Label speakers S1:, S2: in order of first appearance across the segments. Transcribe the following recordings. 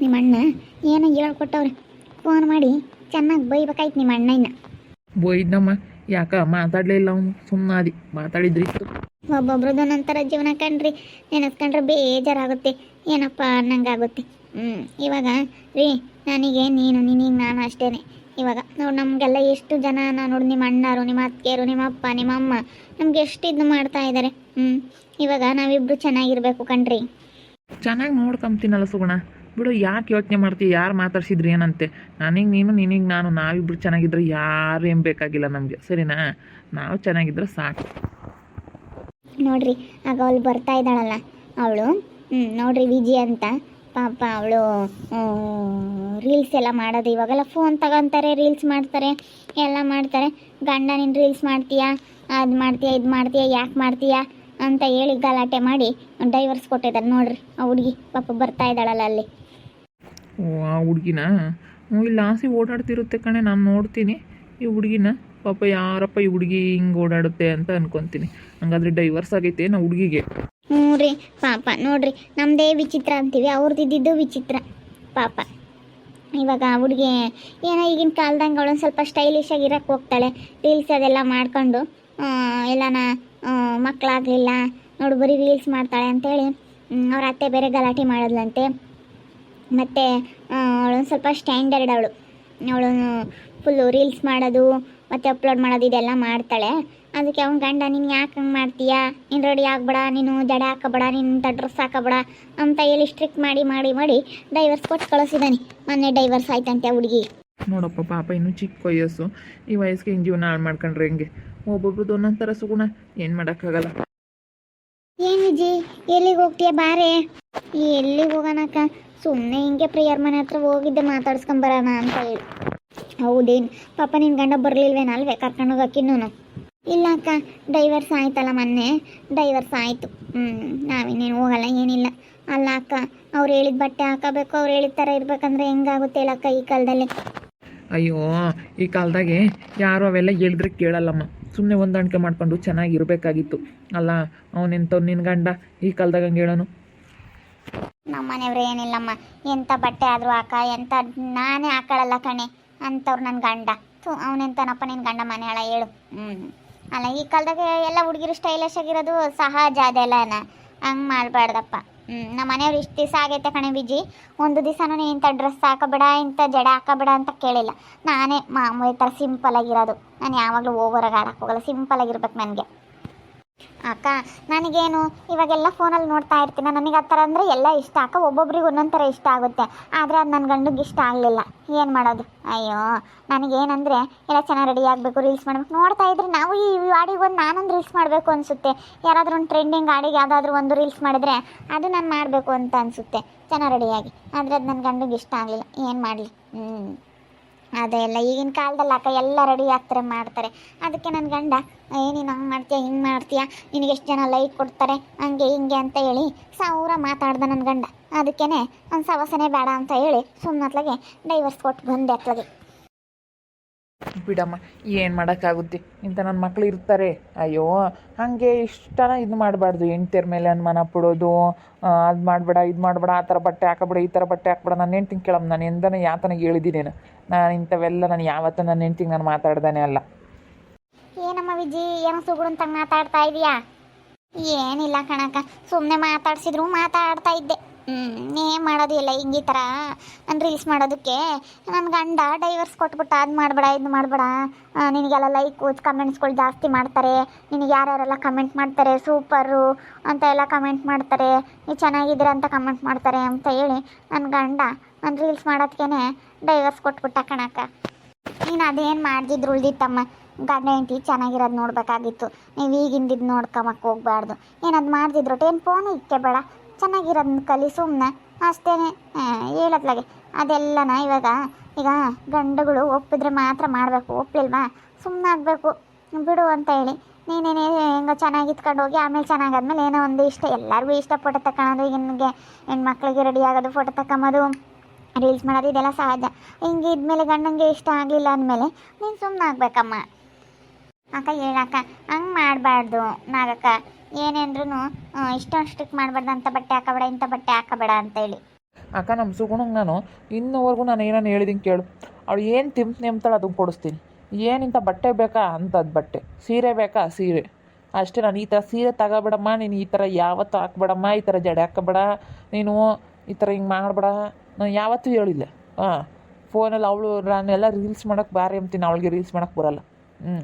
S1: ನಿಮ್ಮ ಅಣ್ಣ ಏನೋ ಹೇಳ್ಕೊಟ್ಟವ್ರೆ, ಫೋನ್ ಮಾಡಿ ಚೆನ್ನಾಗಿ ಬೈಬೇಕಾಯ್ತು ನಿಮ್ಮ ಅಣ್ಣ. ಇನ್ನು
S2: ಬೋಯ್ದಮ್ಮ ಯಾಕ ಮಾತಾಡಲೇ ಇಲ್ಲ ಅವನು, ಸುಮ್ಮನಾದಿ ಮಾತಾಡಿದ್ರಿತ್ತು.
S1: ಒಬ್ಬೊಬ್ರದ್ದು ನಂತರ ಜೀವನ ಕಣ್ರಿ, ನೆನೆಸ್ಕೊಂಡ್ರೆ ಬೇಜಾರಾಗುತ್ತೆ, ಏನಪ್ಪ ಅನ್ನಂಗಾಗುತ್ತೆ. ಇವಾಗ ರೀ ನನಗೆ ನೀನು ನಿನಗೆ ನಾನು ಅಷ್ಟೇ. ಇವಾಗ ನೋಡಿ ನಮಗೆಲ್ಲ ಎಷ್ಟು ಜನ ನೋಡಿ, ನಿಮ್ಮ ಅಣ್ಣರು, ನಿಮ್ಮ ಅತ್ತಿಗೆರು, ನಿಮ್ಮ ಅಪ್ಪ, ನಿಮ್ಮ ಅಮ್ಮ ನಮ್ಗೆ ಎಷ್ಟು ಇದು ಮಾಡ್ತಾ ಇದ್ದಾರೆ. ಇವಾಗ ನಾವಿಬ್ರು ಚೆನ್ನಾಗಿರ್ಬೇಕು ಕಣ್ರಿ.
S2: ಚೆನ್ನಾಗಿ ನೋಡ್ಕೊಂತೀನಲ್ಲ ಸುಗುಣ, ಬಿಡು ಯಾಕೆ ಯೋಚನೆ ಮಾಡ್ತೀವಿ, ಯಾರು ಮಾತಾಡ್ಸಿದ್ರಿ ಏನಂತೆ. ನನಗೆ ನೀನು ನಿನಗೆ ನಾನು, ನಾವಿಬ್ರು ಚೆನ್ನಾಗಿದ್ರೆ ಯಾರು ಏನು ಬೇಕಾಗಿಲ್ಲ ನಮಗೆ, ಸರಿನಾ? ನಾವು ಚೆನ್ನಾಗಿದ್ರೆ ಸಾಕು.
S1: ನೋಡ್ರಿ ಆಗ ಅವಳು ಬರ್ತಾ ಇದ್ದಾಳಲ್ಲ ಅವಳು, ನೋಡ್ರಿ ವಿಜಿ ಅಂತ ಪಾಪ, ಅವಳು ರೀಲ್ಸ್ ಎಲ್ಲ ಮಾಡೋದು. ಇವಾಗೆಲ್ಲ ಫೋನ್ ತಗೊತಾರೆ, ರೀಲ್ಸ್ ಮಾಡ್ತಾರೆ, ಎಲ್ಲ ಮಾಡ್ತಾರೆ. ಗಂಡ ನೀನು ರೀಲ್ಸ್ ಮಾಡ್ತೀಯಾ, ಅದು ಮಾಡ್ತೀಯಾ, ಇದು ಮಾಡ್ತೀಯಾ, ಯಾಕೆ ಮಾಡ್ತೀಯಾ ಅಂತ ಹೇಳಿ ಗಲಾಟೆ ಮಾಡಿ ಡೈವರ್ಸ್ ಕೊಟ್ಟಿದ್ದಾರೆ. ನೋಡ್ರಿ ಆ ಹುಡುಗಿ ಪಾಪ ಬರ್ತಾ ಇದ್ದಾಳಲ್ಲ ಅಲ್ಲಿ.
S2: ಓ ಆ ಹುಡುಗಿನ ಇಲ್ಲಿ ಆಸೆ ಓಡಾಡ್ತಿರುತ್ತೆ ಕಣೆ, ನಾನು ನೋಡ್ತೀನಿ ಈ ಹುಡುಗಿನ. ಪಾಪ ಯಾರಪ್ಪ ಈ ಹುಡುಗಿ ಹಿಂಗೆ ಓಡಾಡುತ್ತೆ ಅಂತ ಅನ್ಕೊತೀನಿ. ಹಂಗಾದ್ರೆ ಡೈವರ್ಸ್ ಆಗೈತೆ ನಾ ಹುಡುಗಿಗೆ.
S1: ಹ್ಞೂ ರೀ ಪಾಪ. ನೋಡ್ರಿ ನಮ್ಮದೇ ವಿಚಿತ್ರ ಅಂತೀವಿ, ಅವ್ರದ್ದಿದ್ದು ವಿಚಿತ್ರ ಪಾಪ. ಇವಾಗ ಹುಡುಗಿ ಏನೋ ಈಗಿನ ಕಾಲದಂಗೆ ಅವಳೊಂದು ಸ್ವಲ್ಪ ಸ್ಟೈಲಿಶ್ ಆಗಿರೋಕ್ಕೆ ಹೋಗ್ತಾಳೆ, ರೀಲ್ಸ್ ಅದೆಲ್ಲ ಮಾಡ್ಕೊಂಡು. ಎಲ್ಲನ ಮಕ್ಕಳಾಗಲಿಲ್ಲ ನೋಡು ಬರೀ ರೀಲ್ಸ್ ಮಾಡ್ತಾಳೆ ಅಂತೇಳಿ ಅವ್ರ ಅತ್ತೆ ಬೇರೆ ಗಲಾಟೆ ಮಾಡಿದ್ಲಂತೆ. ಮತ್ತು ಅವಳೊಂದು ಸ್ವಲ್ಪ ಸ್ಟ್ಯಾಂಡರ್ಡ್, ಅವಳು ಫುಲ್ಲು ರೀಲ್ಸ್ ಮಾಡೋದು ಮತ್ತು ಅಪ್ಲೋಡ್ ಮಾಡೋದು ಇದೆಲ್ಲ ಮಾಡ್ತಾಳೆ. ಅದಕ್ಕೆ ಅವ್ನ ಗಂಡ ನೀನು ಯಾಕೆ ಹಂಗೆ ಮಾಡ್ತೀಯಾ, ನೀನು ರೆಡಿ ಆಗ್ಬೇಡ, ನೀನು ಜಡ ಹಾಕಬೇಡ, ನೀನು ಡ್ರೆಸ್ ಹಾಕಬೇಡ ಅಂತ ಹೇಳಿ ಸ್ಟ್ರಿಕ್ಟ್ ಮಾಡಿ ಮಾಡಿ ಮಾಡಿ ಡೈವರ್ಸ್ ಕೊಟ್ಟು ಕಳಿಸಿದ್ದಾನೆ. ಮೊನ್ನೆ ಡೈವರ್ಸ್ ಆಯ್ತಂತೆ ಹುಡುಗಿ.
S2: ನೋಡಪ್ಪ ಪಾಪ ಇನ್ನೂ ಚಿಕ್ಕ ವಯಸ್ಸು, ಈ ವಯಸ್ಸಿಗೆ ಹಿಂಗೆ ಜೀವನ ಹಾಳು ಮಾಡ್ಕೊಂಡ್ರೆ ಹೆಂಗೆ? ಒಬ್ಬೊಬ್ರದ್ದು ಒಂದೊಂದು ಥರ ಸುಗುಣ, ಏನು ಮಾಡೋಕ್ಕಾಗಲ್ಲ.
S1: ಏನು ವಿಜಿ ಎಲ್ಲಿಗೆ ಹೋಗ್ತೀಯ ಬಾರೆ? ಎಲ್ಲಿಗೆ ಹೋಗೋಣಕ್ಕ, ಸುಮ್ಮನೆ ಹಿಂಗೆ ಪ್ರಿಯರ್ ಮನೆ ಹತ್ರ ಹೋಗಿದ್ದೆ ಮಾತಾಡ್ಸ್ಕೊಂಬರೋಣ ಅಂತ ಹೇಳಿ. ಹೌದೇನು ಪಾಪ ನಿನ್ನ ಗಂಡ ಬರಲಿಲ್ವೇನ ಅಲ್ವೇ ಕರ್ಕೊಂಡೋಗಕ್ಕಿನ್ನೂ? ಇಲ್ಲ ಅಕ್ಕ, ಡೈವರ್ಸ್ ಆಯ್ತಲ್ಲ ಮೊನ್ನೆ, ಡೈವರ್ಸ್ ಆಯಿತು. ನಾವಿನ್ನೇನು ಹೋಗಲ್ಲ ಏನಿಲ್ಲ. ಅಲ್ಲ ಅಕ್ಕ, ಅವ್ರು ಹೇಳಿದ ಬಟ್ಟೆ ಹಾಕೋಬೇಕು, ಅವ್ರು ಹೇಳಿದ ಥರ ಇರ್ಬೇಕಂದ್ರೆ ಹೆಂಗಾಗುತ್ತೆ ಹೇಳಕ್ಕ ಈ ಕಾಲದಲ್ಲಿ?
S2: ಅಯ್ಯೋ ಈ ಕಾಲದಾಗೆ ಯಾರು ಅವೆಲ್ಲ ಹೇಳಿದ್ರೆ ಕೇಳಲ್ಲಮ್ಮ, ಸುಮ್ಮನೆ ಹೊಂದಾಣಿಕೆ ಮಾಡ್ಕೊಂಡು ಚೆನ್ನಾಗಿರ್ಬೇಕಾಗಿತ್ತು ಅಲ್ಲ. ಅವನೆಂಥವ್ನು ನಿನ್ನ ಗಂಡ ಈ ಕಾಲದಾಗ ಹಂಗೆ ಹೇಳೋನು?
S1: ನಮ್ಮ ಮನೆಯವ್ರು ಏನಿಲ್ಲಮ್ಮ, ಎಂಥ ಬಟ್ಟೆ ಆದರೂ ಹಾಕ, ಎಂಥ ನಾನೇ ಹಾಕೊಳ್ಳಲ್ಲ ಕಣೆ ಅಂಥವ್ರು ನನ್ನ ಗಂಡ. ಅವನೆಂತನಪ್ಪ ನಿನ್ನ ಗಂಡ ಮನೆ ಹಾಳ ಹೇಳು. ಅಲ್ಲ ಈ ಕಾಲದಾಗ ಎಲ್ಲ ಹುಡುಗಿರು ಸ್ಟೈಲಿಶ್ ಆಗಿರೋದು ಸಹಜ, ಅದೆಲ್ಲನ ಹಂಗೆ ಮಾಡಬಾರ್ದಪ್ಪ. ನಮ್ಮ ಮನೆಯವ್ರು ಇಷ್ಟು ದಿವಸ ಆಗೈತೆ ಕಣೆ ವಿಜಿ, ಒಂದು ದಿವಸನೂ ನೀನು ಇಂಥ ಡ್ರೆಸ್ ಹಾಕಬೇಡ, ಇಂಥ ಜಡ ಹಾಕಬೇಡ ಅಂತ ಕೇಳಿಲ್ಲ. ನಾನೇ ಮಾಮೂಲಿ ಥರ ಸಿಂಪಲಾಗಿರೋದು, ನಾನು ಯಾವಾಗಲೂ ಓವರಾಗಿ ಆಡಕ್ಕೆ ಹೋಗಲ್ಲ, ಸಿಂಪಲಾಗಿರ್ಬೇಕು ನನಗೆ. ಅಕ್ಕ ನನಗೇನು ಇವಾಗೆಲ್ಲ ಫೋನಲ್ಲಿ ನೋಡ್ತಾ ಇರ್ತೀನಿ, ನನಗೆ ಆ ಥರ ಅಂದರೆ ಎಲ್ಲ ಇಷ್ಟ ಅಕ್ಕ. ಒಬ್ಬೊಬ್ರಿಗೆ ಒಂದೊಂದು ಥರ ಇಷ್ಟ ಆಗುತ್ತೆ, ಆದರೆ ಅದು ನನ್ನ ಗಂಡಿಗೆ ಇಷ್ಟ ಆಗಲಿಲ್ಲ. ಏನು ಮಾಡೋದು? ಅಯ್ಯೋ ನನಗೇನಂದರೆ ಎಲ್ಲ ಚೆನ್ನಾಗಿ ರೆಡಿ ಆಗಬೇಕು, ರೀಲ್ಸ್ ಮಾಡಬೇಕು. ನೋಡ್ತಾ ಇದ್ರೆ ನಾವು ಈ ಗಾಡಿಗೆ ಒಂದು ನಾನೊಂದು ರೀಲ್ಸ್ ಮಾಡಬೇಕು ಅನಿಸುತ್ತೆ. ಯಾರಾದರೂ ಒಂದು ಟ್ರೆಂಡಿಂಗ್ ಗಾಡಿಗೆ ಯಾವುದಾದ್ರೂ ಒಂದು ರೀಲ್ಸ್ ಮಾಡಿದ್ರೆ ಅದು ನಾನು ಮಾಡಬೇಕು ಅಂತ ಅನಿಸುತ್ತೆ ಚೆನ್ನಾಗಿ ರೆಡಿಯಾಗಿ. ಆದರೆ ಅದು ನನ್ನ ಗಂಡಿಗೆ ಇಷ್ಟ ಆಗಲಿಲ್ಲ, ಏನು ಮಾಡಲಿ? ಅದೇ ಎಲ್ಲ ಈಗಿನ ಕಾಲದಲ್ಲಿ ಅಕ್ಕ ಎಲ್ಲ ರೆಡಿ ಆಗ್ತಾರೆ, ಮಾಡ್ತಾರೆ. ಅದಕ್ಕೆ ನನ್ನ ಗಂಡ ನೀನು ಹಂಗೆ ಮಾಡ್ತೀಯ, ಹಿಂಗೆ ಮಾಡ್ತೀಯ, ನಿನಗೆ ಎಷ್ಟು ಜನ ಲೈಕ್ ಕೊಡ್ತಾರೆ, ಹಂಗೆ ಹಿಂಗೆ ಅಂತ ಹೇಳಿ ಸಾವಿರ ಮಾತಾಡ್ದೆ ನನ್ನ ಗಂಡ. ಅದಕ್ಕೇ ಒಂದು ಸವಸನೆ ಬೇಡ ಅಂತ ಹೇಳಿ ಸುಮ್ಮನತ್ಲಾಗೆ ಡೈವರ್ಸ್ ಕೊಟ್ಟು ಬಂದೆ ಅತ್ಲಾಗೆ.
S2: ಬಿಡಮ್ಮ, ಏನು ಮಾಡೋಕ್ಕಾಗುತ್ತೆ, ಇಂಥ ನನ್ನ ಮಕ್ಳು ಇರ್ತಾರೆ. ಅಯ್ಯೋ ಹಾಗೆ ಇಷ್ಟನ ಇದು ಮಾಡಬಾರ್ದು, ಹೆಂಡ್ತಿಯರ ಮೇಲೆ ಅನುಮಾನ ಪಡೋದು, ಅದು ಮಾಡಬೇಡ, ಇದು ಮಾಡಬೇಡ, ಆ ಥರ ಬಟ್ಟೆ ಹಾಕಬೇಡ, ಈ ಥರ ಬಟ್ಟೆ ಹಾಕ್ಬೇಡ. ನನ್ನ ಹೆಂಡ್ತಿಂಗೆ ಕೇಳಮ್ಮ, ನಾನು ಎಂದನೇ ಯಾತನಾಗ ಹೇಳಿದ್ದೀನೇನು? ನಾನು ಇಂಥವೆಲ್ಲ ನಾನು ಯಾವತ್ತೂ ನನ್ನ ಹೆಂಡ್ತಿಗೆ ನಾನು ಮಾತಾಡ್ದಾನೆ ಅಲ್ಲ.
S1: ಏನಮ್ಮ ವಿಜಿ ಏನೋ ಸುಗುಣಂತಾಗ ಮಾತಾಡ್ತಾ ಇದೀಯಾ? ಏನಿಲ್ಲ ಕಣಕ್ಕ, ಸುಮ್ಮನೆ ಮಾತಾಡ್ಸಿದ್ರು ಮಾತಾಡ್ತಾ ಇದ್ದೆ. ಏನು ಮಾಡೋದು ಇಲ್ಲ ಹಿಂಗೆ ಈ ಥರ ನಾನು ರೀಲ್ಸ್ ಮಾಡೋದಕ್ಕೆ ನನ್ನ ಗಂಡ ಡೈವರ್ಸ್ ಕೊಟ್ಬಿಟ್ಟು ಅದು ಮಾಡಬೇಡ, ಇದು ಮಾಡಬೇಡ, ನಿನಗೆಲ್ಲ ಲೈಕು ಕಮೆಂಟ್ಸ್ಗಳು ಜಾಸ್ತಿ ಮಾಡ್ತಾರೆ, ನಿನಗೆ ಯಾರ್ಯಾರೆಲ್ಲ ಕಮೆಂಟ್ ಮಾಡ್ತಾರೆ ಸೂಪರು ಅಂತ ಎಲ್ಲ ಕಮೆಂಟ್ ಮಾಡ್ತಾರೆ, ನೀವು ಚೆನ್ನಾಗಿದ್ದೀರ ಅಂತ ಕಮೆಂಟ್ ಮಾಡ್ತಾರೆ ಅಂತ ಹೇಳಿ ನನ್ನ ಗಂಡ ನಾನು ರೀಲ್ಸ್ ಮಾಡೋದಕ್ಕೇ ಡೈವರ್ಸ್ ಕೊಟ್ಬಿಟ್ಟ ಕಣಕ್ಕ. ನೀನು ಅದೇನು ಮಾಡ್ದಿದ್ರು ಉಳ್ದಿತ್ತಮ್ಮ, ಗಂಡ ಹೆಂಡತಿ ಚೆನ್ನಾಗಿರೋದು ನೋಡಬೇಕಾಗಿತ್ತು. ನೀವು ಈಗಿಂದಿದ್ದು ನೋಡ್ಕೊಂಬಕ್ಕೆ ಹೋಗ್ಬಾರ್ದು. ಏನದು ಮಾಡ್ದಿದ್ರು ಏನು ಫೋನ್ ಇಕ್ಕೆ ಬೇಡ, ಚೆನ್ನಾಗಿರೋದನ್ನ ಕಲಿ ಸುಮ್ಮನೆ ಅಷ್ಟೇ ಹೇಳತ್ಲಾಗೆ. ಅದೆಲ್ಲನ ಈಗ ಗಂಡುಗಳು ಒಪ್ಪಿದ್ರೆ ಮಾತ್ರ ಮಾಡಬೇಕು, ಒಪ್ಪಲಿಲ್ವಾ ಸುಮ್ಮನೆ ಆಗಬೇಕು, ಬಿಡು ಅಂತ ಹೇಳಿ ನೀನೇನೇ ಹೆಂಗೋ ಚೆನ್ನಾಗಿ ಇತ್ಕೊಂಡು ಹೋಗಿ ಆಮೇಲೆ ಚೆನ್ನಾಗಾದ್ಮೇಲೆ ಏನೋ ಒಂದು ಇಷ್ಟ, ಎಲ್ಲರಿಗೂ ಇಷ್ಟ ಫೋಟೋ ತಗೊಳೋದು, ಹಿಂಗೆ ಹೆಣ್ಮಕ್ಳಿಗೆ ರೆಡಿ ಆಗೋದು, ಫೋಟೋ ತಗೊಂಬೋದು, ರೀಲ್ಸ್ ಮಾಡೋದು, ಇದೆಲ್ಲ ಸಹಜ. ಹಿಂಗೆ ಇದ್ಮೇಲೆ ಗಂಡಂಗೆ ಇಷ್ಟ ಆಗಲಿಲ್ಲ ಅಂದಮೇಲೆ ನೀನು ಸುಮ್ಮನೆ ಆಗಬೇಕಮ್ಮ. ಅಕ್ಕ ಹೇಳಕ್ಕ ಹಂಗೆ ಮಾಡಬಾರ್ದು ನಾಗಕ್ಕ, ಏನೇಂದ್ರೂ ಇಷ್ಟೊಂದು ಸ್ಟ್ರಿಕ್ ಮಾಡಬಾರ್ದು, ಅಂತ ಬಟ್ಟೆ ಹಾಕಬೇಡ, ಇಂಥ ಬಟ್ಟೆ ಹಾಕಬೇಡ ಅಂತೇಳಿ.
S2: ಅಕ್ಕ ನಮ್ಮ ಸುಗುಣಂಗೆ ನಾನು ಇನ್ನೂವರೆಗೂ ನಾನು ಏನಾನು ಹೇಳಿದ್ದೀನಿ ಕೇಳು, ಅವಳು ಏನು ನೆಮ್ತಾಳೆ ಅದನ್ನು ಕೊಡಿಸ್ತೀನಿ. ಏನಿಂತ ಬಟ್ಟೆ ಬೇಕಾ ಅಂಥದ್ದು ಬಟ್ಟೆ, ಸೀರೆ ಬೇಕಾ ಸೀರೆ, ಅಷ್ಟೇ. ನಾನು ಈ ಥರ ಸೀರೆ ತಗೋಬೇಡಮ್ಮ, ನೀನು ಈ ಥರ ಯಾವತ್ತೂ ಹಾಕ್ಬೇಡಮ್ಮ, ಈ ಥರ ಜಡೆ ಹಾಕಬೇಡ, ನೀನು ಈ ಥರ ಹಿಂಗೆ ಮಾಡಬೇಡ, ನಾನು ಯಾವತ್ತೂ ಹೇಳಿಲ್ಲ. ಹಾಂ, ಫೋನಲ್ಲಿ ಅವಳು ನಾನೆಲ್ಲ ರೀಲ್ಸ್ ಮಾಡೋಕ್ಕೆ ಬಾರಿ ಅಂತೀನಿ, ಅವಳಿಗೆ ರೀಲ್ಸ್ ಮಾಡೋಕ್ಕೆ ಬರಲ್ಲ.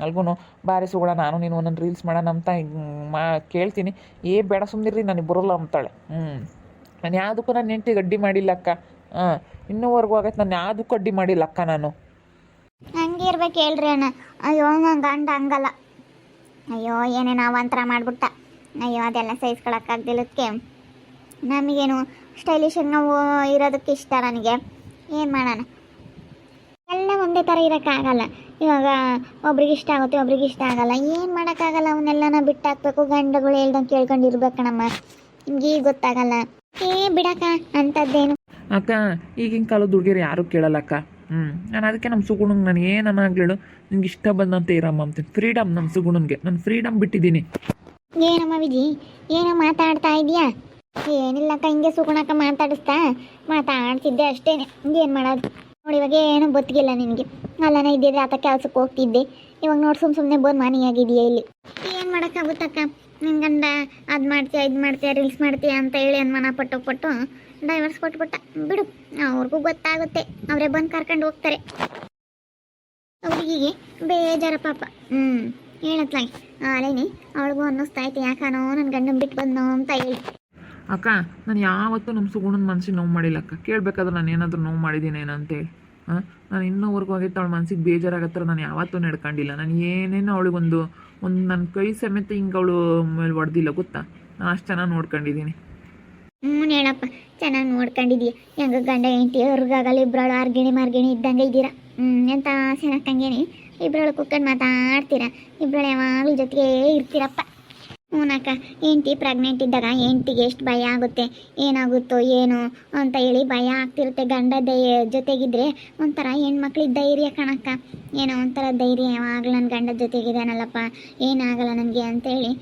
S2: ಅಲ್ಗೂ ಬಾರಿ ಸುಗುಣ, ನಾನು ನೀನು ಒಂದೊಂದು ರೀಲ್ಸ್ ಮಾಡೋಣ ಅಂತ ಕೇಳ್ತೀನಿ. ಬೇಡ ಸುಮ್ಮನಿರ್ರಿ, ನನಗೆ ಬರೋಲ್ಲ ಅಂತಾಳೆ. ನಾನು ಯಾವುದಕ್ಕೂ ನಾನು ಹೆಂಡ್ತಿಗೆ ಅಡ್ಡಿ ಮಾಡಿಲ್ಲ ಅಕ್ಕ. ಇನ್ನೂವರೆಗೂ ಆಗೈತೆ, ನಾನು ಯಾವುದಕ್ಕೂ ಅಡ್ಡಿ ಮಾಡಿಲ್ಲ ಅಕ್ಕ ನಾನು.
S1: ಹಂಗೆ ಇರ್ಬೇಕು ಹೇಳ್ರಿ ಅಣ್ಣ. ಅಯ್ಯೋ ನನ್ನ ಗಂಡ ಹಂಗಲ್ಲ. ಅಯ್ಯೋ ಏನೇನೋ ಅವಾಂತರ ಮಾಡ್ಬಿಟ್ಟ. ಅಯ್ಯೋ ಅದೆಲ್ಲ ಸಹಿಸ್ಕೊಳಕ್ಕಾಗ್ದಿಲ್ಲದಕ್ಕೆ ನಮಗೇನು ಸ್ಟೈಲಿಶಾಗಿ ನಾವು ಇರೋದಕ್ಕೆ ಇಷ್ಟ. ನನಗೆ ಏನು ಮಾಡೋಣ, ಎಲ್ಲ ಒಂದೇ ಥರ ಇರೋಕ್ಕಾಗಲ್ಲ. ಇವಾಗ ಒಬ್ರಿಗೆ ಇಷ್ಟ ಆಗುತ್ತೆ, ಒಬ್ರಿಗೆ ಇಷ್ಟ ಆಗಲ್ಲ. ಏನು ಮಾಡೋಕ್ಕಾಗಲ್ಲ, ಅವನ್ನೆಲ್ಲನ ಬಿಟ್ಟಾಕಬೇಕು. ಗಂಡಗಳು ಹೇಳ್ದಂಗೆ ಕೇಳ್ಕೊಂಡಿರ್ಬೇಕಣಮ್ಮ. ನಿಮ್ಗೆ ಈಗ ಗೊತ್ತಾಗಲ್ಲ. ಬಿಡಕ್ಕ ಅಂಥದ್ದೇನು
S2: ಅಕ್ಕ. ಈಗಿನ ಕಾಲದ ಹುಡುಗಿರು ಯಾರೂ ಕೇಳಲ್ಲ ಅಕ್ಕ. ನಾನು ಅದಕ್ಕೆ ನಮ್ಮ ಸುಗುಣಂಗೆ ನಾನು ಏನನ್ನಾಗ್ಲೇಳು, ನಿಂಗೆ ಇಷ್ಟ ಬಂದಂತೆ ಇರಮ್ಮ ಅಂತೀನಿ. ಫ್ರೀಡಮ್ ನಮ್ಮ ಸುಗುಣನ್ಗೆ ನಾನು ಫ್ರೀಡಮ್ ಬಿಟ್ಟಿದ್ದೀನಿ.
S1: ಏನಮ್ಮ ವಿಜಿ, ಏನೋ ಮಾತಾಡ್ತಾ ಇದೆಯಾ? ಏನಿಲ್ಲಕ್ಕ, ಹಿಂಗೆ ಸುಗುಣಕ್ಕ ಮಾತಾಡ್ತಿದ್ದೆ ಅಷ್ಟೇ. ಏನು ಮಾಡೋದು ನೋಡಿ, ಇವಾಗ ಏನು ಗೊತ್ತಿಲ್ಲ ನಿನಗೆ. ಅಲ್ಲನ ಇದ್ದಿದ್ರೆ ಆತ ಕೆಲ್ಸಕ್ಕೆ ಹೋಗ್ತಿದ್ದೆ. ಇವಾಗ ನೋಡಿ ಸುಮ್ಮನೆ ಬಂದು ಮನೆಯಾಗಿದೆಯಾ ಇಲ್ಲಿ. ಏನು ಮಾಡೋಕ್ಕಾಗುತ್ತಕ್ಕ, ನಿನ್ನ ಗಂಡ ಅದು ಮಾಡ್ತೀಯ ಇದು ಮಾಡ್ತೀಯ ರೀಲ್ಸ್ ಮಾಡ್ತೀಯ ಅಂತ ಹೇಳಿ ಅನುಮಾನ ಪಟ್ಟು ಡೈವರ್ಸ್ ಕೊಟ್ಬಿಟ್ಟ. ಬಿಡು, ಅವ್ರಿಗೂ ಗೊತ್ತಾಗುತ್ತೆ, ಅವರೇ ಬಂದು ಕರ್ಕೊಂಡು ಹೋಗ್ತಾರೆ. ಅವ್ರಿಗೆ ಬೇಜಾರ ಪಾಪ. ಹೇಳತ್ಲಾಗಿ ಅಲೇನಿ ಅವಳಿಗೂ ಅನ್ನಿಸ್ತೈತೆ, ಯಾಕಾನೋ ನನ್ನ ಗಂಡನ ಬಿಟ್ಟು ಬಂದೋ ಅಂತ ಹೇಳಿ.
S2: ಅಕ್ಕ, ನಾನು ಯಾವತ್ತೂ ನಮ್ಮ ಸುಗುಣನ ಮನ್ಸಿಗೆ ನೋವು ಮಾಡಿಲ್ಲ ಅಕ್ಕ. ಕೇಳಬೇಕಾದ್ರೆ ನಾನು ಏನಾದರೂ ನೋವು ಮಾಡಿದ್ದೀನಿ ಏನಂತೇಳಿ. ನಾನು ಇನ್ನೂವರೆಗೂ ಆಗೈತೆ ಅವಳ ಮನ್ಸಿಗೆ ಬೇಜಾರಾಗತ್ತರ ನಾನು ಯಾವತ್ತೂ ನಡ್ಕೊಂಡಿಲ್ಲ. ನಾನು ಏನೇನೋ ಅವಳಿಗೊಂದು ನನ್ನ ಕೈ ಸಮೇತ ಹಿಂಗೆ ಅವಳು ಮೇಲೆ ಹೊಡೆದಿಲ್ಲ ಗೊತ್ತಾ. ನಾನು ಅಷ್ಟು ಚೆನ್ನಾಗಿ ನೋಡ್ಕೊಂಡಿದ್ದೀನಿ.
S1: ಹೇಳಪ್ಪ, ಚೆನ್ನಾಗಿ ನೋಡ್ಕೊಂಡಿದ್ದೀಯ. ಹೆಂಗ ಗಂಡ ಹೆಂಡತಿ ಅವ್ರಿಗಾಗಲ್ಲ, ಇಬ್ಬರಳು ಮಾರ್ಗಿಣಿ ಇದ್ದಂಗೆ ಇದ್ದೀರಾ. ಎಂತ ಚೆನ್ನಾಗಂಗೇನಿ, ಇಬ್ಬರಳು ಕುಕ್ಕಂಡು ಮಾತಾಡ್ತೀರಾ, ಇಬ್ಬರಳು ಯಾವಾಗಲೂ ಜೊತೆಗೆ ಇರ್ತೀರಪ್ಪ. ಹ್ಞೂನಕ್ಕ, ಹೆಂಡತಿ ಪ್ರೆಗ್ನೆಂಟ್ ಇದ್ದಾಗ ಹೆಂಡತಿಗೆ ಎಷ್ಟು ಭಯ ಆಗುತ್ತೆ, ಏನಾಗುತ್ತೋ ಏನು ಅಂತ ಹೇಳಿ ಭಯ ಆಗ್ತಿರುತ್ತೆ. ಗಂಡ ಜೊತೆಗಿದ್ರೆ ಒಂಥರ ಹೆಣ್ಮಕ್ಳಿಗೆ ಧೈರ್ಯ ಕಣಕ್ಕ. ಏನೋ ಒಂಥರ ಧೈರ್ಯ, ಯಾವಾಗಲೂ ನನ್ನ ಗಂಡ ಜೊತೆಗಿದ್ದಾನಲ್ಲಪ್ಪ, ಏನಾಗಲ್ಲ ನನಗೆ ಅಂತೇಳಿ.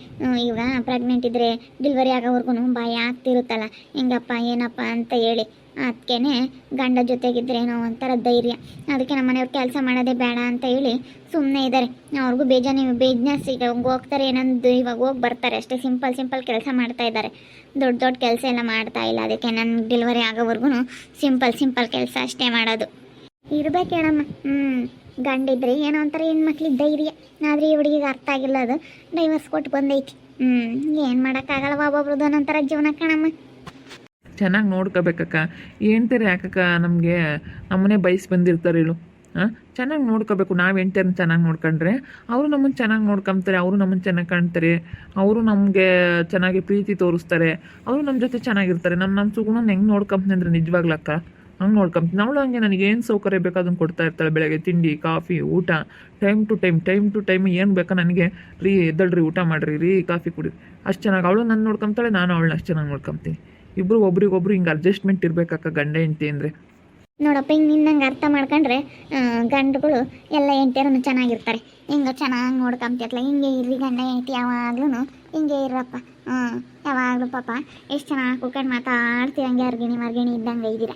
S1: ಇವಾಗ ಪ್ರೆಗ್ನೆಂಟ್ ಇದ್ದರೆ ಡೆಲಿವರಿ ಆಗೋವರೆಗೂ ಭಯ ಆಗ್ತಿರುತ್ತಲ್ಲ, ಹೆಂಗಪ್ಪ ಏನಪ್ಪ ಅಂತ ಹೇಳಿ. ಅದಕ್ಕೇ ಗಂಡ ಜೊತೆಗಿದ್ರೇನೋ ಒಂಥರ ಧೈರ್ಯ. ಅದಕ್ಕೆ ನಮ್ಮ ಮನೆಯವ್ರು ಕೆಲಸ ಮಾಡೋದೇ ಬೇಡ ಅಂತ ಹೇಳಿ ಸುಮ್ಮನೆ ಇದ್ದಾರೆ. ಅವ್ರಿಗೂ ಬಿಸ್ನೆಸ್ ಈಗ ಹೋಗ್ತಾರೆ, ಏನಂದು ಇವಾಗ ಹೋಗಿ ಬರ್ತಾರೆ ಅಷ್ಟೇ. ಸಿಂಪಲ್ ಕೆಲಸ ಮಾಡ್ತಾ ಇದ್ದಾರೆ, ದೊಡ್ಡ ಕೆಲಸ ಎಲ್ಲ ಮಾಡ್ತಾ ಇಲ್ಲ. ಅದಕ್ಕೆ ನನ್ನ ಡೆಲಿವರಿ ಆಗೋವರೆಗೂ ಸಿಂಪಲ್ ಕೆಲಸ ಅಷ್ಟೇ ಮಾಡೋದು. ಇರ್ಬೇಕು ಹೇಳಮ್ಮ. ಗಂಡಿದ್ರೆ ಏನೋ ಒಂಥರ ಹೆಣ್ಮಕ್ಳಿಗೆ ಧೈರ್ಯ. ಆದರೆ ಈ ಹುಡುಗಿಗೆ ಅರ್ಥ ಆಗಿಲ್ಲ, ಅದು ಡೈವರ್ಸ್ ಕೊಟ್ಟು ಬಂದೈತಿ. ಏನು ಮಾಡೋಕ್ಕಾಗಲ್ಲ, ಒಬ್ಬೊಬ್ರದ್ದು ಒಂದೊಂಥರ ಜೀವನ ಕಣಮ್ಮ.
S2: ಚೆನ್ನಾಗಿ ನೋಡ್ಕೋಬೇಕಕ್ಕ. ಹೇಳ್ತಾರೆ ಯಾಕಕ್ಕ, ನಮಗೆ ನಮ್ಮನೆ ಬಯಸಿ ಬಂದಿರ್ತಾರೆ ಹೇಳು. ಚೆನ್ನಾಗಿ ನೋಡ್ಕೋಬೇಕು. ನಾವು ಹೆಂಡ್ತಿಯರನ್ನ ಚೆನ್ನಾಗಿ ನೋಡ್ಕೊಂಡ್ರೆ ಅವರು ನಮ್ಮನ್ನು ಚೆನ್ನಾಗಿ ನೋಡ್ಕೊತಾರೆ, ಅವರು ನಮ್ಮನ್ನು ಚೆನ್ನಾಗಿ ಕಾಣ್ತಾರೆ, ಅವರು ನಮಗೆ ಚೆನ್ನಾಗಿ ಪ್ರೀತಿ ತೋರಿಸ್ತಾರೆ, ಅವರು ನಮ್ಮ ಜೊತೆ ಚೆನ್ನಾಗಿರ್ತಾರೆ. ನಮ್ಮ ಸುಗುಣ ಹೆಂಗೆ ನೋಡ್ಕೊಂತೀನಿ ಅಂದರೆ ನಿಜವಾಗ್ಲಕ್ಕ ಹಂಗೆ ನೋಡ್ಕೊಂತೀನಿ. ಅವಳು ಹಂಗೆ ನನಗೆ ಏನು ಸೌಕರ್ಯ ಬೇಕು ಅದನ್ನು ಕೊಡ್ತಾ ಇರ್ತಾಳೆ. ಬೆಳಗ್ಗೆ ತಿಂಡಿ, ಕಾಫಿ, ಊಟ ಟೈಮ್ ಟು ಟೈಮ್ ಏನು ಬೇಕೋ ನನಗೆ ಎದ್ದಳ್ರಿ, ಊಟ ಮಾಡಿರಿ ರೀ, ಕಾಫಿ ಕುಡಿ, ಅಷ್ಟು ಚೆನ್ನಾಗಿ ಅವಳು ನನ್ನ ನೋಡ್ಕೊತಾಳೆ, ನಾನು ಅವಳನ್ನ ಅಷ್ಟು ಚೆನ್ನಾಗಿ ನೋಡ್ಕೊತೀನಿ. ಇಬ್ಬರು ಒಬ್ರಿಗೊಬ್ರು ಹಿಂಗೆ ಅಡ್ಜಸ್ಟ್ಮೆಂಟ್ ಇರಬೇಕಕ್ಕ ಗಂಡ ಹೆಂಡತಿ ಅಂದರೆ.
S1: ನೋಡಪ್ಪ, ಹಿಂಗೆ ನಿನ್ನಂಗೆ ಅರ್ಥ ಮಾಡ್ಕೊಂಡ್ರೆ ಗಂಡುಗಳು ಎಲ್ಲ ಹೆಂಡ್ತಿಯರನ್ನು ಚೆನ್ನಾಗಿರ್ತಾರೆ. ಹಿಂಗೆ ಚೆನ್ನಾಗಿ ನೋಡ್ಕೊಂತಿರ್ಲ. ಹಿಂಗೆ ಇರ್ರಿ ಗಂಡ ಹೆಂಡತಿ, ಯಾವಾಗ್ಲೂ ಹಿಂಗೆ ಇರಪ್ಪ. ಯಾವಾಗಲೂ ಪಾಪ ಎಷ್ಟು ಚೆನ್ನಾಗಿ ಕುಕ್ಕಂಡು ಮಾತಾಡ್ತೀವಿ, ಹಂಗೆ ಮಾರ್ಗಿಣಿ ಇದ್ದಂಗೆ ಇದ್ದೀರ.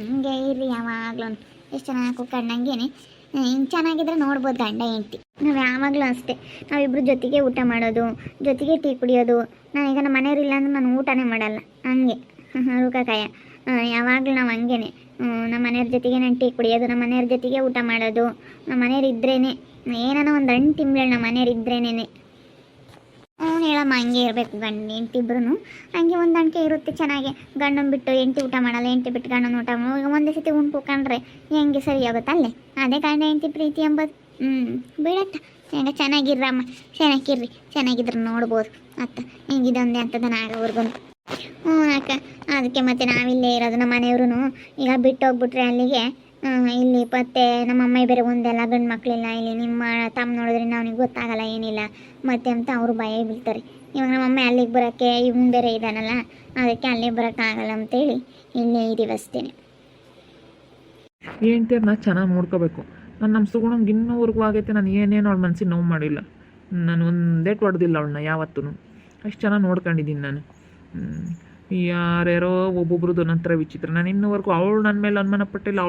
S1: ಹಿಂಗೆ ಇರ್ರಿ ಯಾವಾಗ್ಲೂ, ಎಷ್ಟು ಚೆನ್ನಾಗಿ ಕುಕ್ಕಂಡಂಗೇನೆ. ಹಿಂಗೆ ಚೆನ್ನಾಗಿದ್ರೆ ನೋಡ್ಬೋದು ಗಂಡ ಹೆಂಡತಿ. ನಾವು ಯಾವಾಗಲೂ ಅಷ್ಟೇ, ನಾವಿಬ್ಬರು ಜೊತೆಗೆ ಊಟ ಮಾಡೋದು, ಜೊತೆಗೆ ಟೀ ಕುಡಿಯೋದು. ನಾನೀಗ ನಮ್ಮ ಮನೆಯವ್ರಿಲ್ಲ ಅಂದ್ರೆ ನಾನು ಊಟನೇ ಮಾಡಲ್ಲ, ಹಂಗೆ ರೂಕಾಕಾಯ. ಯಾವಾಗಲೂ ನಾವು ಹಂಗೇನೆ, ನಮ್ಮ ಮನೆಯವ್ರ ಜೊತೆಗೆ ನಾನು ಟೀ ಕುಡಿಯೋದು, ನಮ್ಮ ಮನೆಯವ್ರ ಜೊತೆಗೆ ಊಟ ಮಾಡೋದು. ನಮ್ಮ ಮನೆಯವ್ರು ಇದ್ರೇ ಏನಾನ ಒಂದು ಹಣ್ಣು ತಿಂಬೇಳೆ, ನಮ್ಮ ಮನೆಯವ್ರು ಇದ್ರೇನೆ. ಹೇಳಮ್ಮ, ಹಂಗೆ ಇರಬೇಕು ಗಂಡ ಹೆಂಡತಿ ಇಬ್ರು. ಹಂಗೆ ಹೊಂದಾಣಿಕೆ ಇರುತ್ತೆ ಚೆನ್ನಾಗಿ. ಗಂಡನ ಬಿಟ್ಟು ಹೆಂಡತಿ ಊಟ ಮಾಡಲ್ಲ, ಹೆಂಡತಿ ಬಿಟ್ಟು ಗಂಡನ ಊಟ ಮಾಡೋ. ಒಂದೇ ಸತಿ ಉಂಡು ಕೂಕೊಂಡ್ರೆ ಹೆಂಗೆ ಸರಿ ಆಗುತ್ತೆ ಅಲ್ಲೇ. ಅದೇ ಗಂಡ ಹೆಂಡತಿ ಪ್ರೀತಿ ಎಂಬುದು. ಬಿಡತ್ತ, ಹೆಂಗೆ ಚೆನ್ನಾಗಿರ್ರಮ್ಮ, ಚೆನ್ನಾಗಿದ್ರೆ ನೋಡ್ಬೋದು ಅತ್ತ. ಹೆಂಗಿದೊಂದೇ ಅಂತದನ್ನ ಆಗೋವರೆಗೂ. ಅಕ್ಕ, ಅದಕ್ಕೆ ಮತ್ತೆ ನಾವಿಲ್ಲೇ ಇರೋದು. ನಮ್ಮ ಮನೆಯವ್ರು ಈಗ ಬಿಟ್ಟು ಹೋಗ್ಬಿಟ್ರೆ ಅಲ್ಲಿಗೆ, ಇಲ್ಲಿ ಮತ್ತೆ ನಮ್ಮ ಅಮ್ಮ ಬೇರೆ ಒಂದೆಲ್ಲ ಗಂಡು ಮಕ್ಕಳಿಲ್ಲ ಇಲ್ಲಿ. ನಿಮ್ಮ ತಮ್ಮ ನೋಡಿದ್ರೆ ಅವನಿಗೆ ಗೊತ್ತಾಗಲ್ಲ ಏನಿಲ್ಲ ಮತ್ತೆ ಅಂತ ಅವರು ಭಯ ಬೀಳ್ತಾರೆ. ಇವಾಗ ನಮ್ಮಮ್ಮ ಅಲ್ಲಿಗೆ ಬರೋಕ್ಕೆ ಇವನು ಬೇರೆ ಇದ್ದಾನಲ್ಲ, ಅದಕ್ಕೆ ಅಲ್ಲಿಗೆ ಬರೋಕ್ಕಾಗಲ್ಲ ಅಂತೇಳಿ ಇಲ್ಲೇ ಇದೀವಿ ಅಷ್ಟೇ.
S2: ಹೆಂಡ್ತಿಯರನ್ನ ಚೆನ್ನಾಗಿ ನೋಡ್ಕೋಬೇಕು. ನಮ್ಮ ಸುಗುಣಂಗೆ ಇನ್ನೂವರೆಗೂ ಆಗೈತೆ. ನಾನು ಏನೇನು ಅವಳ ಮನಸ್ಸಿಗೆ ನೋವು ಮಾಡಿಲ್ಲ, ನಾನು ಒಂದೇಟು ಹೊಡೆದಿಲ್ಲ ಅವಳನ್ನ ಯಾವತ್ತೂ. ಅಷ್ಟು ಚೆನ್ನಾಗಿ ನೋಡ್ಕೊಂಡಿದ್ದೀನಿ ನಾನು. ಯಾರ್ಯಾರೋ ಒಬ್ಬೊಬ್ರದ್ದು ಒಂಥರ ವಿಚಿತ್ರ. ನಾನು ಇನ್ನೂವರೆಗೂ ಅವಳು ನನ್ನ ಮೇಲೆ ಅನುಮಾನ ಪಟ್ಟಿಲ್ಲ,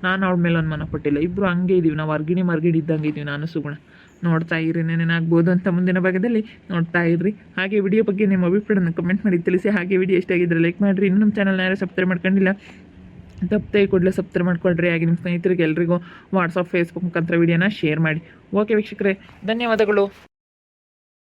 S2: ನಾನು ಅವಳ ಮೇಲೆ ಅನುಮಾನ ಪಟ್ಟಿಲ್ಲ. ಇಬ್ಬರು ಹಂಗೆ ಇದ್ದೀವಿ, ನಾವು ಮರ್ಗಿಣಿ ಇದ್ದಂಗೆ ಇದ್ದೀವಿ ನಾನು ಸುಗುಣ. ನೋಡ್ತಾ ಇರಿ, ಏನೇನಾಗ್ಬೋದು ಅಂತ ಮುಂದಿನ ಭಾಗದಲ್ಲಿ ನೋಡ್ತಾ ಇರ್ರಿ. ಹಾಗೆ ವಿಡಿಯೋ ಬಗ್ಗೆ ನಿಮ್ಮ ಅಭಿಪ್ರಾಯನ ಕಮೆಂಟ್ ಮಾಡಿ ತಿಳಿಸಿ. ಹಾಗೆ ವಿಡಿಯೋ ಎಷ್ಟಾಗಿದ್ದರೆ ಲೈಕ್ ಮಾಡಿರಿ. ಇನ್ನೂ ನಮ್ಮ ಚಾನಲ್ನ ಯಾರು ಸಬ್ಸ್ಕ್ರೈಬ್ ಮಾಡ್ಕೊಂಡಿಲ್ಲ ತಪ್ಪದೆ ಕೂಡಲೇ ಸಬ್ಸ್ಕ್ರೈಬ್ ಮಾಡ್ಕೊಳ್ರಿ. ಹಾಗೆ ನಿಮ್ಮ ಸ್ನೇಹಿತರಿಗೆ ಎಲ್ರಿಗೂ ವಾಟ್ಸಪ್ ಫೇಸ್ಬುಕ್ ಮುಖಾಂತರ ವಿಡಿಯೋನ ಶೇರ್ ಮಾಡಿ. ಓಕೆ ವೀಕ್ಷಕರೇ, ಧನ್ಯವಾದಗಳು.